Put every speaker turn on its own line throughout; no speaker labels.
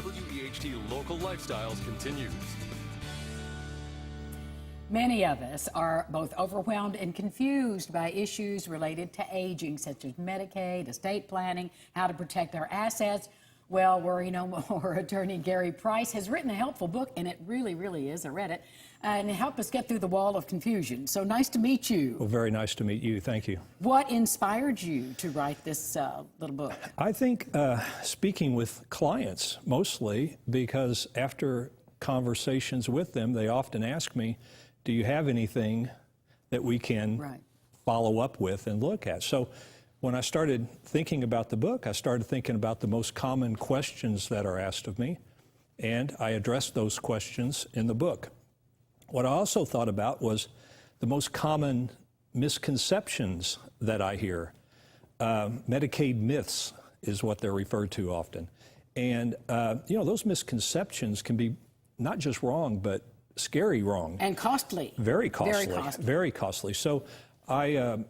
WEHT Local Lifestyles continues.
Many of us are both overwhelmed and confused by issues related to aging, such as Medicaid, estate planning, how to protect our assets. Well, Worry No More attorney Gary Price has written a helpful book, and it really, really is. I read it, and it helped us get through the wall of confusion. So nice to meet you.
Well, very nice to meet you. Thank you.
What inspired you to write this little book?
I think speaking with clients mostly, because after conversations with them, they often ask me, do you have anything that we can follow up with and look at? So when I started thinking about the book, I started thinking about the most common questions that are asked of me, and I addressed those questions in the book. What I also thought about was the most common misconceptions that I hear. Medicaid myths is what they're referred to often. And, you know, those misconceptions can be not just wrong, but scary wrong.
And costly.
Very costly.
Very costly.
Very costly. So I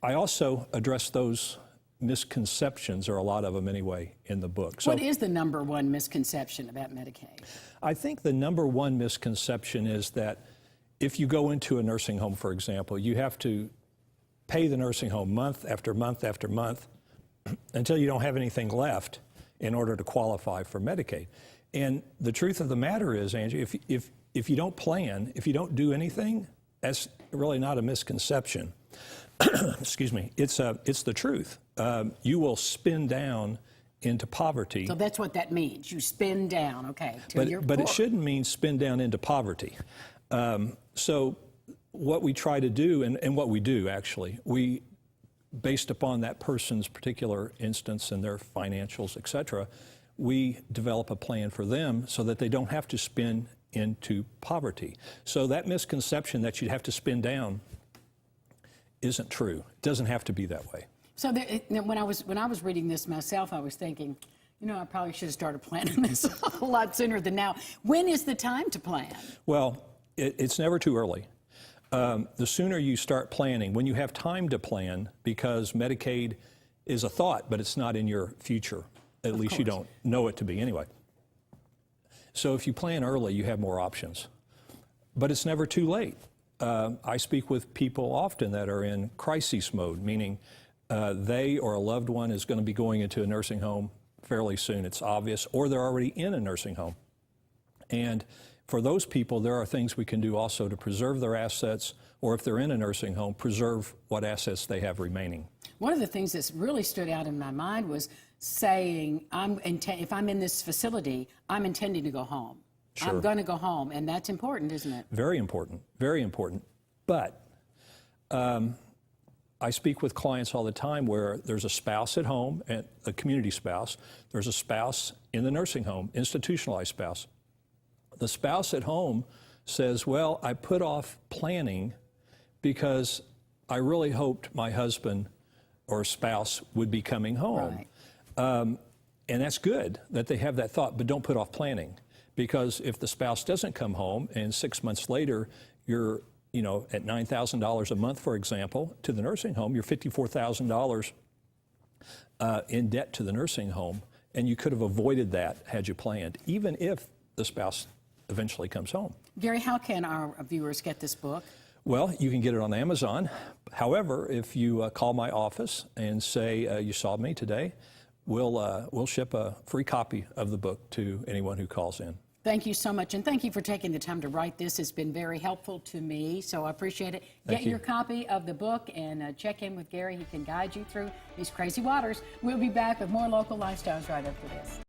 also address those misconceptions, or a lot of them anyway, in the book. So
what is the number one misconception about Medicaid?
I think the number one misconception is that if you go into a nursing home, for example, you have to pay the nursing home month after month after month until you don't have anything left in order to qualify for Medicaid. And the truth of the matter is, Angie, if you don't plan, if you don't do anything, that's really not a misconception. Excuse me. It's the truth. You will spin down into poverty.
So that's what that means. You spin down, okay, till you're
but
poor.
It shouldn't mean spin down into poverty. So what we try to do, and what we do actually, we, based upon that person's particular instance and their financials, et cetera, we develop a plan for them so that they don't have to spin into poverty. So that misconception that you'd have to spin down isn't true. It doesn't have to be that way. So
when I was reading this myself, I was thinking, you know, I probably should have started planning this a lot sooner than now. When is the time to plan?
Well, it's never too early. The sooner you start planning, when you have time to plan, because Medicaid is a thought, but it's not in your future. At least you don't know it to be anyway. So if you plan early, you have more options. But it's never too late. I speak with people often that are in crisis mode, meaning they or a loved one is going to be going into a nursing home fairly soon, it's obvious, or they're already in a nursing home. And for those people, there are things we can do also to preserve their assets, or if they're in a nursing home, preserve what assets they have remaining.
One of the things that's really stood out in my mind was saying, if I'm in this facility, I'm intending to go home. Sure. I'm going to go home, and that's important, isn't it?
Very important, very important. But I speak with clients all the time where there's a spouse at home, and a community spouse. There's a spouse in the nursing home, institutionalized spouse. The spouse at home says, well, I put off planning because I really hoped my husband or spouse would be coming home. Right. And that's good that they have that thought, but don't put off planning. Because if the spouse doesn't come home and 6 months later you're, you know, at $9,000 a month, for example, to the nursing home, you're $54,000 in debt to the nursing home, and you could have avoided that had you planned, even if the spouse eventually comes home.
Gary, how can our viewers get this book?
Well, you can get it on Amazon. However, if you call my office and say you saw me today, we'll ship a free copy of the book to anyone who calls in.
Thank you so much, and thank you for taking the time to write this. It's been very helpful to me, so I appreciate it. Get your copy of the book and check in with Gary. He can guide you through these crazy waters. We'll be back with more Local Lifestyles right after this.